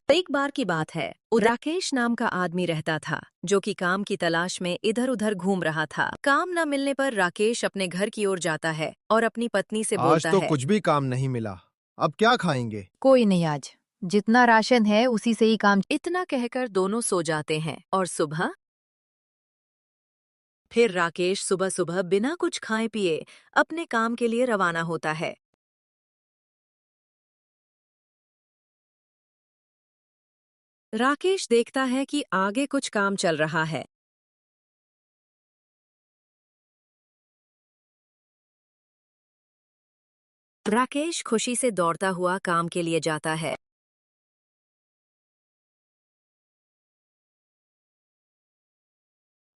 एक बार की बात है, राकेश नाम का आदमी रहता था जो कि काम की तलाश में इधर उधर घूम रहा था। काम न मिलने पर राकेश अपने घर की ओर जाता है और अपनी पत्नी से आज बोलता तो है, कुछ भी काम नहीं मिला। अब क्या खाएंगे? कोई नहीं आज। जितना राशन है उसी से ही काम। इतना कहकर दोनों सो जाते हैं और सुबह फिर राकेश सुबह सुबह बिना कुछ खाए पिए अपने काम के लिए रवाना होता है। राकेश देखता है कि आगे कुछ काम चल रहा है। राकेश खुशी से दौड़ता हुआ काम के लिए जाता है।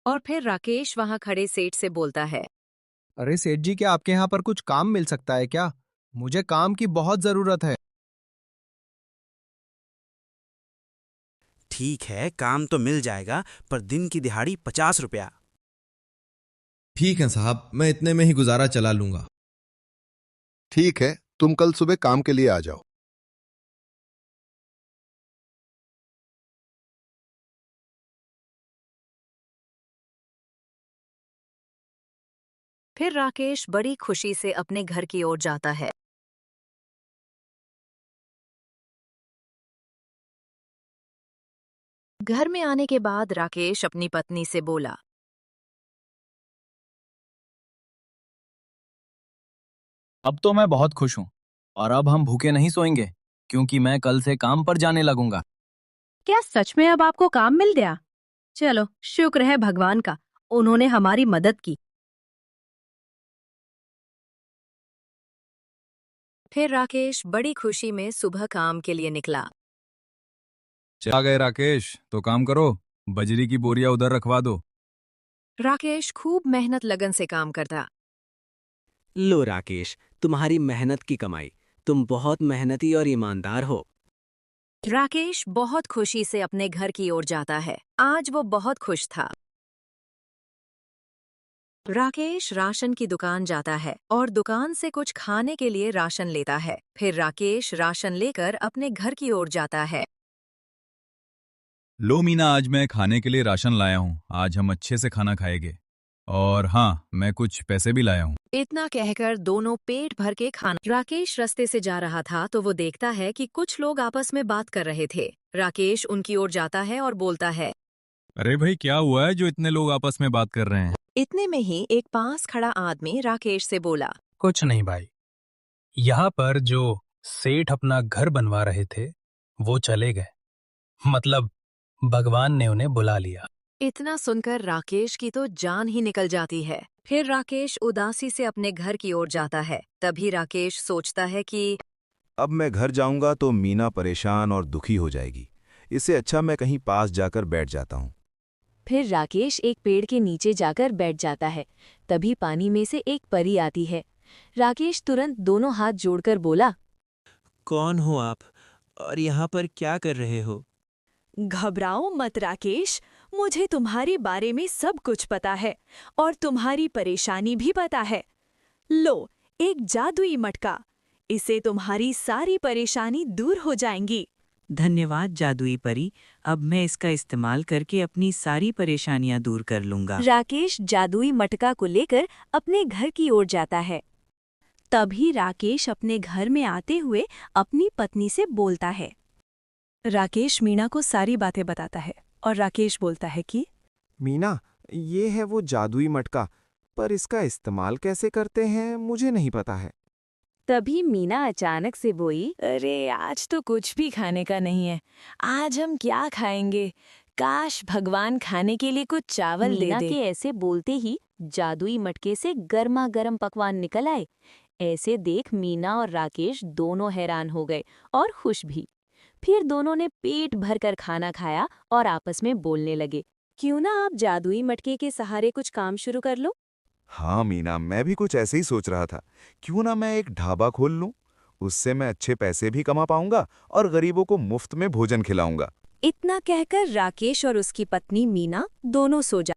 और फिर राकेश वहां खड़े सेठ से बोलता है, अरे सेठ जी, क्या आपके यहाँ पर कुछ काम मिल सकता है क्या? मुझे काम की बहुत जरूरत है। ठीक है, काम तो मिल जाएगा, पर दिन की दिहाड़ी 50 रुपया। ठीक है साहब, मैं इतने में ही गुजारा चला लूंगा। ठीक है, तुम कल सुबह काम के लिए आ जाओ। फिर राकेश बड़ी खुशी से अपने घर की ओर जाता है। घर में आने के बाद राकेश अपनी पत्नी से बोला, अब तो मैं बहुत खुश हूँ और अब हम भूखे नहीं सोएंगे क्योंकि मैं कल से काम पर जाने लगूंगा। क्या सच में अब आपको काम मिल गया? चलो, शुक्र है भगवान का, उन्होंने हमारी मदद की। फिर राकेश बड़ी खुशी में सुबह काम के लिए निकला। आ गए राकेश, तो काम करो, बजरी की बोरियां उधर रखवा दो। राकेश खूब मेहनत लगन से काम करता। लो राकेश, तुम्हारी मेहनत की कमाई। तुम बहुत मेहनती और ईमानदार हो। राकेश बहुत खुशी से अपने घर की ओर जाता है। आज वो बहुत खुश था। राकेश राशन की दुकान जाता है और दुकान से कुछ खाने के लिए राशन लेता है। फिर राकेश राशन लेकर अपने घर की ओर जाता है। लो मीना, आज मैं खाने के लिए राशन लाया हूँ। आज हम अच्छे से खाना खाएंगे। और हाँ, मैं कुछ पैसे भी लाया हूँ। इतना कहकर दोनों पेट भर के खाना। राकेश रास्ते से जा रहा था तो वो देखता है कि कुछ लोग आपस में बात कर रहे थे। राकेश उनकी ओर जाता है और बोलता है, अरे भाई, क्या हुआ है जो इतने लोग आपस में बात कर रहे हैं? इतने में ही एक पास खड़ा आदमी राकेश से बोला, कुछ नहीं भाई, यहाँ पर जो सेठ अपना घर बनवा रहे थे वो चले गए। मतलब भगवान ने उन्हें बुला लिया। इतना सुनकर राकेश की तो जान ही निकल जाती है। फिर राकेश उदासी से अपने घर की ओर जाता है। तभी राकेश सोचता है कि अब मैं घर जाऊंगा तो मीना परेशान और दुखी हो जाएगी। इससे अच्छा मैं कहीं पास जाकर बैठ जाता हूँ। फिर राकेश एक पेड़ के नीचे जाकर बैठ जाता है। तभी पानी में से एक परी आती है। राकेश तुरंत दोनों हाथ जोड़कर बोला, कौन हो आप और यहाँ पर क्या कर रहे हो? घबराओ मत राकेश, मुझे तुम्हारे बारे में सब कुछ पता है और तुम्हारी परेशानी भी पता है। लो, एक जादुई मटका, इससे तुम्हारी सारी परेशानी दूर हो जाएंगी। धन्यवाद जादुई परी, अब मैं इसका इस्तेमाल करके अपनी सारी परेशानियां दूर कर लूंगा। राकेश जादुई मटका को लेकर अपने घर की ओर जाता है। तभी राकेश अपने घर में आते हुए अपनी पत्नी से बोलता है। राकेश मीना को सारी बातें बताता है और राकेश बोलता है कि मीना, ये है वो जादुई मटका, पर इसका इस्तेमाल कैसे करते हैं मुझे नहीं पता है। तभी मीना अचानक से बोली, अरे आज तो कुछ भी खाने का नहीं है, आज हम क्या खाएंगे? काश भगवान खाने के लिए कुछ चावल दे दे। मीना के ऐसे बोलते ही जादुई मटके से गर्मा गर्म पकवान निकल आए। ऐसे देख मीना और राकेश दोनों हैरान हो गए और खुश भी। फिर दोनों ने पेट भरकर खाना खाया और आपस में बोलने लगे, क्यों ना आप जादुई मटके के सहारे कुछ काम शुरू कर लो? हाँ मीना, मैं भी कुछ ऐसे ही सोच रहा था। क्यों ना मैं एक ढाबा खोल लूं? उससे मैं अच्छे पैसे भी कमा पाऊंगा और गरीबों को मुफ्त में भोजन खिलाऊंगा। इतना कहकर राकेश और उसकी पत्नी मीना दोनों सो